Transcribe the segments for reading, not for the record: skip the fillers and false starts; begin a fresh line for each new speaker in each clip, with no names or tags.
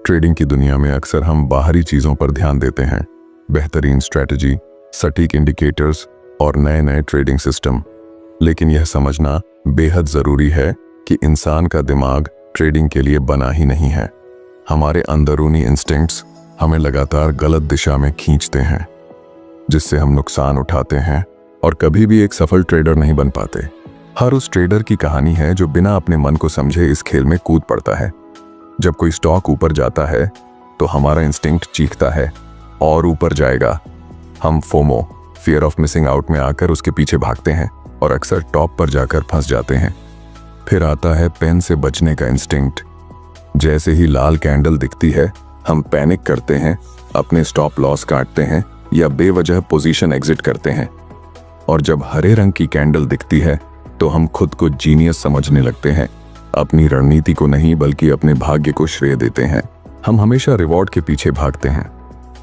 Trading की दुनिया में अक्सर हम बाहरी चीजों पर ध्यान देते हैं, बेहतरीन स्ट्रेटजी, सटीक इंडिकेटर्स और नए नए ट्रेडिंग सिस्टम। लेकिन यह समझना बेहद जरूरी है कि इंसान का दिमाग ट्रेडिंग के लिए बना ही नहीं है। हमारे अंदरूनी इंस्टिंक्ट्स हमें लगातार गलत दिशा में खींचते हैं, जिससे हम नुकसान उठाते हैं और कभी भी एक सफल ट्रेडर नहीं बन पाते। हर उस ट्रेडर की कहानी है जो बिना अपने मन को समझे इस खेल में कूद पड़ता है। जब कोई स्टॉक ऊपर जाता है तो हमारा इंस्टिंक्ट चीखता है और ऊपर जाएगा। हम FOMO, fear of missing out में आकर उसके पीछे भागते हैं और अक्सर टॉप पर जाकर फंस जाते हैं। फिर आता है पेन से बचने का इंस्टिंक्ट। जैसे ही लाल कैंडल दिखती है हम पैनिक करते हैं, अपने स्टॉप लॉस काटते हैं या बेवजह पोजीशन एग्जिट करते हैं। और जब हरे रंग की कैंडल दिखती है तो हम खुद को जीनियस समझने लगते हैं। अपनी रणनीति को नहीं बल्कि अपने भाग्य को श्रेय देते हैं। हम हमेशा रिवॉर्ड के पीछे भागते हैं,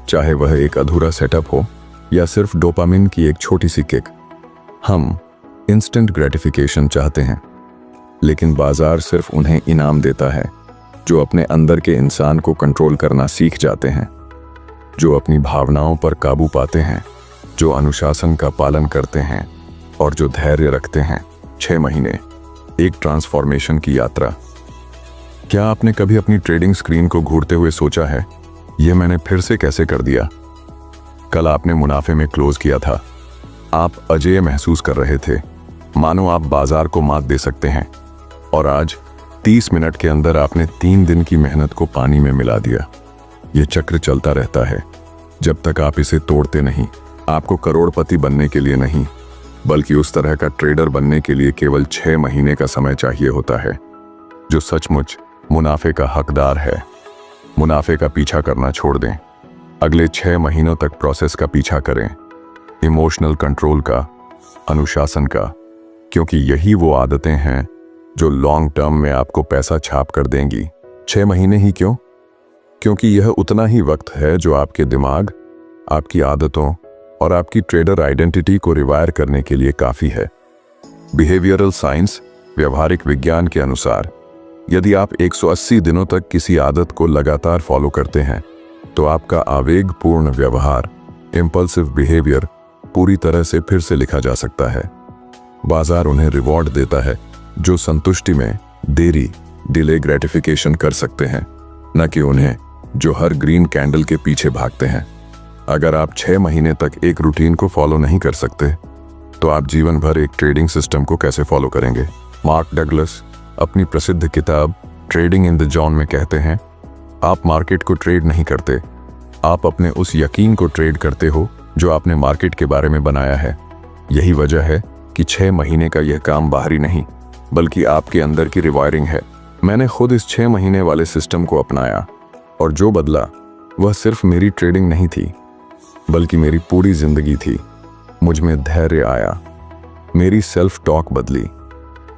चाहे वह एक अधूरा सेटअप हो या सिर्फ डोपामिन की एक छोटी सी किक। हम इंस्टेंट ग्रेटिफिकेशन चाहते हैं, लेकिन बाजार सिर्फ उन्हें इनाम देता है जो अपने अंदर के इंसान को कंट्रोल करना सीख जाते हैं, जो अपनी भावनाओं पर काबू पाते हैं, जो अनुशासन का पालन करते हैं और जो धैर्य रखते हैं। 6 महीने, एक ट्रांसफॉर्मेशन की यात्रा। क्या आपने कभी अपनी ट्रेडिंग स्क्रीन को घूरते हुए सोचा है, यह मैंने फिर से कैसे कर दिया? कल आपने मुनाफे में क्लोज किया था, आप अजेय महसूस कर रहे थे, मानो आप बाजार को मात दे सकते हैं। और आज 30 मिनट के अंदर आपने 3 दिन की मेहनत को पानी में मिला दिया। यह चक्र चलता रहता है जब तक आप इसे तोड़ते नहीं। आपको करोड़पति बनने के लिए नहीं, बल्कि उस तरह का ट्रेडर बनने के लिए केवल 6 महीने का समय चाहिए होता है, जो सचमुच मुनाफे का हकदार है। मुनाफे का पीछा करना छोड़ दें। अगले 6 महीनों तक प्रोसेस का पीछा करें, इमोशनल कंट्रोल का, अनुशासन का, क्योंकि यही वो आदतें हैं जो लॉन्ग टर्म में आपको पैसा छाप कर देंगी। 6 महीने ही क्यों? क्योंकि यह उतना ही वक्त है जो आपके दिमाग, आपकी आदतों और आपकी ट्रेडर आइडेंटिटी को रिवायर करने के लिए काफी है। बिहेवियरल साइंस, व्यवहारिक विज्ञान के अनुसार यदि आप 180 दिनों तक किसी आदत को लगातार फॉलो करते हैं तो आपका आवेगपूर्ण व्यवहार, इंपल्सिव बिहेवियर पूरी तरह से फिर से लिखा जा सकता है। बाजार उन्हें रिवॉर्ड देता है जो संतुष्टि में देरी, डिले ग्रेटिफिकेशन कर सकते हैं, न कि उन्हें जो हर ग्रीन कैंडल के पीछे भागते हैं। अगर आप 6 महीने तक एक रूटीन को फॉलो नहीं कर सकते तो आप जीवन भर एक ट्रेडिंग सिस्टम को कैसे फॉलो करेंगे? मार्क डगलस अपनी प्रसिद्ध किताब ट्रेडिंग इन द जॉन में कहते हैं, आप मार्केट को ट्रेड नहीं करते, आप अपने उस यकीन को ट्रेड करते हो जो आपने मार्केट के बारे में बनाया है। यही वजह है कि 6 महीने का यह काम बाहरी नहीं बल्कि आपके अंदर की रिवायरिंग है। मैंने खुद इस 6 महीने वाले सिस्टम को अपनाया और जो बदला वह सिर्फ मेरी ट्रेडिंग नहीं थी बल्कि मेरी पूरी जिंदगी थी। मुझ में धैर्य आया, मेरी सेल्फ टॉक बदली।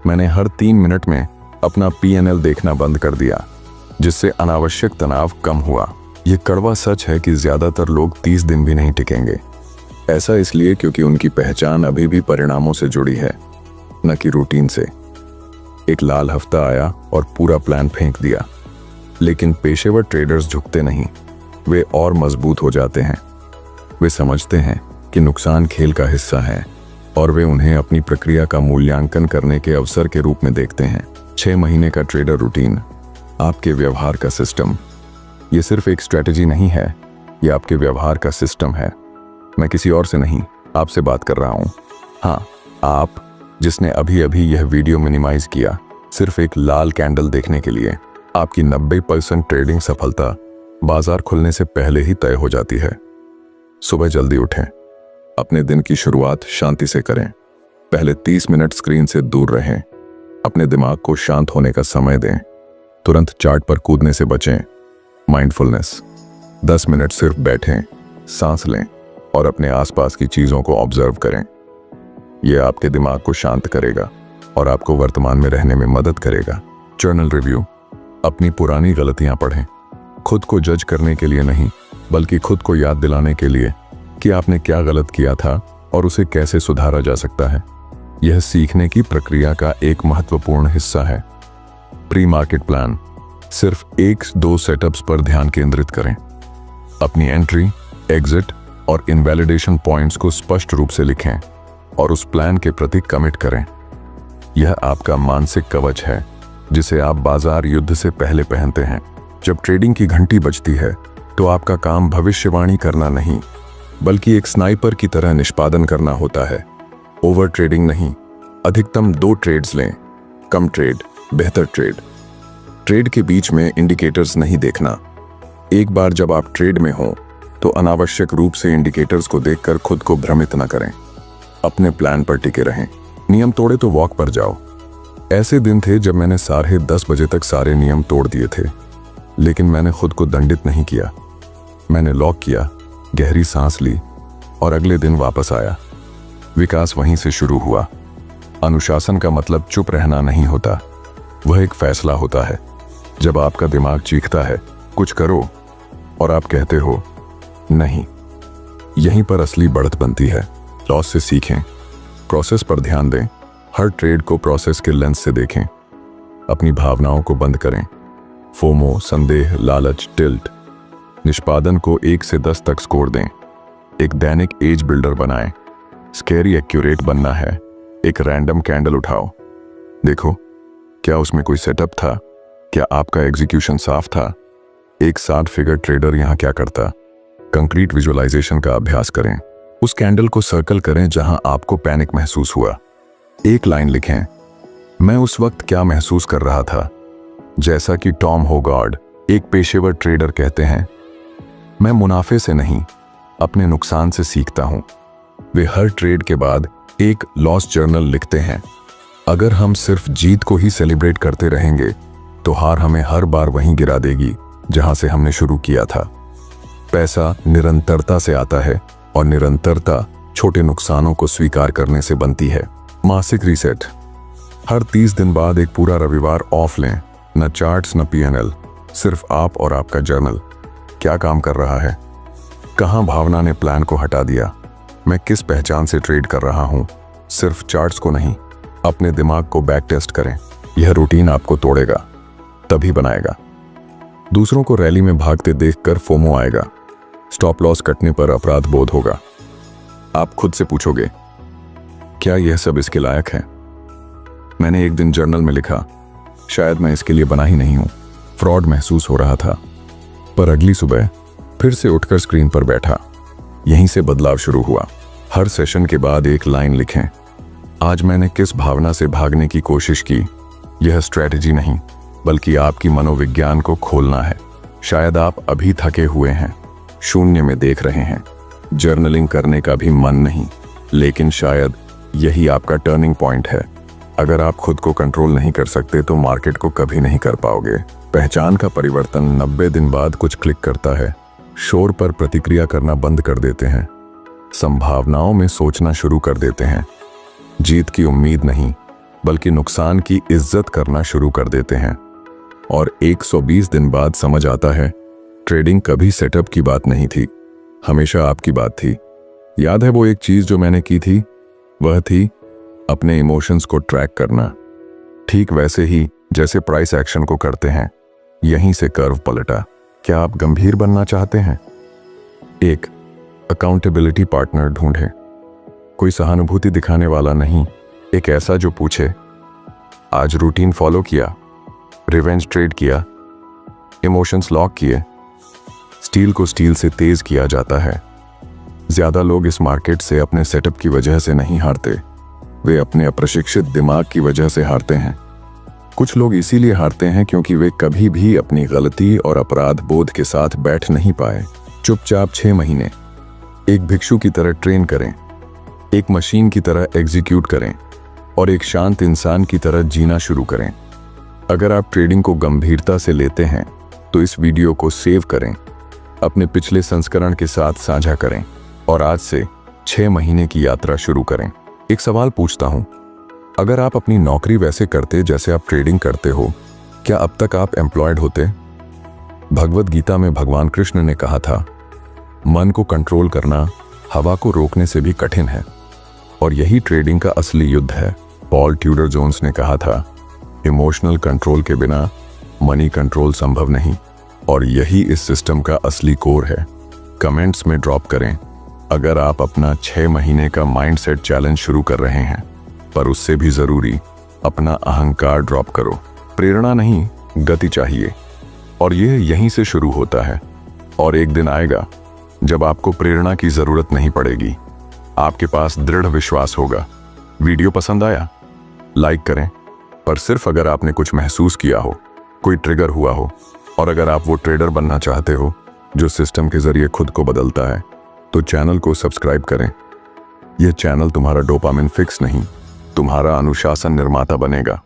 मैंने हर 3 मिनट में अपना P&L देखना बंद कर दिया, जिससे अनावश्यक तनाव कम हुआ। ये कड़वा सच है कि ज्यादातर लोग 30 दिन भी नहीं टिकेंगे। ऐसा इसलिए क्योंकि उनकी पहचान अभी भी परिणामों से जुड़ी है, न कि रूटीन से। एक लाल हफ्ता आया और पूरा प्लान फेंक दिया। लेकिन पेशेवर ट्रेडर्स झुकते नहीं, वे और मजबूत हो जाते हैं। वे समझते हैं कि नुकसान खेल का हिस्सा है और वे उन्हें अपनी प्रक्रिया का मूल्यांकन करने के अवसर के रूप में देखते हैं। 6 महीने का ट्रेडर रूटीन, आपके व्यवहार का सिस्टम। ये सिर्फ एक स्ट्रेटजी नहीं है, ये आपके व्यवहार का सिस्टम है। मैं किसी और से नहीं, आपसे बात कर रहा हूँ। हाँ, आप जिसने अभी अभी यह वीडियो मिनिमाइज किया सिर्फ एक लाल कैंडल देखने के लिए। आपकी 90% ट्रेडिंग सफलता बाजार खुलने से पहले ही तय हो जाती है। सुबह जल्दी उठें, अपने दिन की शुरुआत शांति से करें। पहले 30 मिनट स्क्रीन से दूर रहें, अपने दिमाग को शांत होने का समय दें। तुरंत चार्ट पर कूदने से बचें। माइंडफुलनेस, 10 मिनट सिर्फ बैठें, सांस लें और अपने आसपास की चीजों को ऑब्जर्व करें। यह आपके दिमाग को शांत करेगा और आपको वर्तमान में रहने में मदद करेगा। जर्नल रिव्यू, अपनी पुरानी गलतियां पढ़ें, खुद को जज करने के लिए नहीं बल्कि खुद को याद दिलाने के लिए कि आपने क्या गलत किया था और उसे कैसे सुधारा जा सकता है। यह सीखने की प्रक्रिया का एक महत्वपूर्ण हिस्सा है। प्री मार्केट प्लान, सिर्फ एक दो सेटअप्स पर ध्यान केंद्रित करें। अपनी एंट्री, एग्जिट और इनवैलिडेशन पॉइंट्स को स्पष्ट रूप से लिखें और उस प्लान के प्रति कमिट करें। यह आपका मानसिक कवच है जिसे आप बाजार युद्ध से पहले पहनते हैं। जब ट्रेडिंग की घंटी बजती है तो आपका काम भविष्यवाणी करना नहीं, बल्कि एक स्नाइपर की तरह निष्पादन करना होता है। ओवर ट्रेडिंग नहीं, अधिकतम 2 ट्रेड्स लें। कम ट्रेड, बेहतर ट्रेड। ट्रेड के बीच में इंडिकेटर्स नहीं देखना। एक बार जब आप ट्रेड में हो तो अनावश्यक रूप से इंडिकेटर्स को देखकर खुद को भ्रमित न करें। अपने प्लान पर टिके रहें। नियम तोड़े तो वॉक पर जाओ। ऐसे दिन थे जब मैंने 10:30 बजे तक सारे नियम तोड़ दिए थे, लेकिन मैंने खुद को दंडित नहीं किया। मैंने लॉक किया, गहरी सांस ली और अगले दिन वापस आया। विकास वहीं से शुरू हुआ। अनुशासन का मतलब चुप रहना नहीं होता, वह एक फैसला होता है। जब आपका दिमाग चीखता है कुछ करो और आप कहते हो नहीं, यहीं पर असली बढ़त बनती है। लॉस से सीखें, प्रोसेस पर ध्यान दें। हर ट्रेड को प्रोसेस के लेंस से देखें। अपनी भावनाओं को बंद करें। फोमो, संदेह, लालच, टिल्ट। निष्पादन को 1 से 10 तक स्कोर दें। एक दैनिक एज बिल्डर बनाएं। स्कैरी एक्यूरेट बनना है। एक रैंडम कैंडल उठाओ, देखो क्या उसमें कोई सेटअप था, क्या आपका एग्जीक्यूशन साफ था। एक 60 फिगर ट्रेडर यहां क्या करता। कंक्रीट विजुअलाइजेशन का अभ्यास करें। उस कैंडल को सर्कल करें जहां आपको पैनिक महसूस हुआ। एक लाइन लिखें, मैं उस वक्त क्या महसूस कर रहा था। जैसा कि टॉम होगार्ड, एक पेशेवर ट्रेडर, कहते हैं, मैं मुनाफे से नहीं, अपने नुकसान से सीखता हूं। वे हर ट्रेड के बाद एक लॉस जर्नल लिखते हैं। अगर हम सिर्फ जीत को ही सेलिब्रेट करते रहेंगे तो हार हमें हर बार वहीं गिरा देगी जहां से हमने शुरू किया था। पैसा निरंतरता से आता है और निरंतरता छोटे नुकसानों को स्वीकार करने से बनती है। मासिक रीसेट। हर 30 दिन बाद एक पूरा रविवार ऑफ लें। न चार्ट्स, न पीएनएल, सिर्फ आप और आपका जर्नल। क्या काम कर रहा है, कहां भावना ने प्लान को हटा दिया, मैं किस पहचान से ट्रेड कर रहा हूं। सिर्फ चार्ट्स को नहीं, अपने दिमाग को बैक टेस्ट करें। यह रूटीन आपको तोड़ेगा तभी बनाएगा। दूसरों को रैली में भागते देखकर फोमो आएगा। स्टॉप लॉस कटने पर अपराध बोध होगा। आप खुद से पूछोगे, क्या यह सब इसके लायक है। मैंने एक दिन जर्नल में लिखा, शायद मैं इसके लिए बना ही नहीं हूं। फ्रॉड महसूस हो रहा था, पर अगली सुबह फिर से उठकर स्क्रीन पर बैठा। यहीं से बदलाव शुरू हुआ। हर सेशन के बाद एक लाइन लिखें, आज मैंने किस भावना से भागने की कोशिश की। यह स्ट्रैटेजी नहीं, बल्कि आपकी मनोविज्ञान को खोलना है। शायद आप अभी थके हुए हैं, शून्य में देख रहे हैं। जर्नलिंग करने का भी मन नहीं, लेकिन शायद यही आपका टर्निंग पॉइंट है। अगर आप खुद को कंट्रोल नहीं कर सकते तो मार्केट को कभी नहीं कर पाओगे। पहचान का परिवर्तन 90 दिन बाद कुछ क्लिक करता है। शोर पर प्रतिक्रिया करना बंद कर देते हैं, संभावनाओं में सोचना शुरू कर देते हैं। जीत की उम्मीद नहीं, बल्कि नुकसान की इज्जत करना शुरू कर देते हैं। और 120 दिन बाद समझ आता है, ट्रेडिंग कभी सेटअप की बात नहीं थी, हमेशा आपकी बात थी। याद है वो एक चीज जो मैंने की थी, वह थी अपने इमोशंस को ट्रैक करना। ठीक वैसे ही जैसे प्राइस एक्शन को करते हैं, यहीं से कर्व पलटा। क्या आप गंभीर बनना चाहते हैं? एक अकाउंटेबिलिटी पार्टनर ढूंढें। कोई सहानुभूति दिखाने वाला नहीं, एक ऐसा जो पूछे, आज रूटीन फॉलो किया, रिवेंज ट्रेड किया, इमोशंस लॉक किए। स्टील को स्टील से तेज किया जाता है। ज्यादा लोग इस मार्केट से अपने सेटअप की वजह से नहीं हारते, वे अपने अप्रशिक्षित दिमाग की वजह से हारते हैं। कुछ लोग इसीलिए हारते हैं क्योंकि वे कभी भी अपनी गलती और अपराध बोध के साथ बैठ नहीं पाए। चुपचाप 6 महीने एक भिक्षु की तरह ट्रेन करें, एक मशीन की तरह एग्जीक्यूट करें और एक शांत इंसान की तरह जीना शुरू करें। अगर आप ट्रेडिंग को गंभीरता से लेते हैं तो इस वीडियो को सेव करें, अपने पिछले संस्करण के साथ साझा करें और आज से 6 महीने की यात्रा शुरू करें। एक सवाल पूछता हूं, अगर आप अपनी नौकरी वैसे करते जैसे आप ट्रेडिंग करते हो, क्या अब तक आप एम्प्लॉयड होते? भगवद गीता में भगवान कृष्ण ने कहा था, मन को कंट्रोल करना हवा को रोकने से भी कठिन है और यही ट्रेडिंग का असली युद्ध है। पॉल ट्यूडर जोन्स ने कहा था, इमोशनल कंट्रोल के बिना मनी कंट्रोल संभव नहीं। और यही इस सिस्टम का असली कोर है। कमेंट्स में ड्रॉप करें अगर आप अपना 6 महीने का माइंडसेट चैलेंज शुरू कर रहे हैं, पर उससे भी जरूरी अपना अहंकार ड्रॉप करो। प्रेरणा नहीं, गति चाहिए, और यह यहीं से शुरू होता है। और एक दिन आएगा जब आपको प्रेरणा की जरूरत नहीं पड़ेगी, आपके पास दृढ़ विश्वास होगा। वीडियो पसंद आया? लाइक करें, पर सिर्फ अगर आपने कुछ महसूस किया हो, कोई ट्रिगर हुआ हो, और अगर आप वो ट्रेडर बनना चाहते हो जो सिस्टम के जरिए खुद को बदलता है, तो चैनल को सब्सक्राइब करें। यह चैनल तुम्हारा डोपामिन फिक्स नहीं, तुम्हारा अनुशासन निर्माता बनेगा।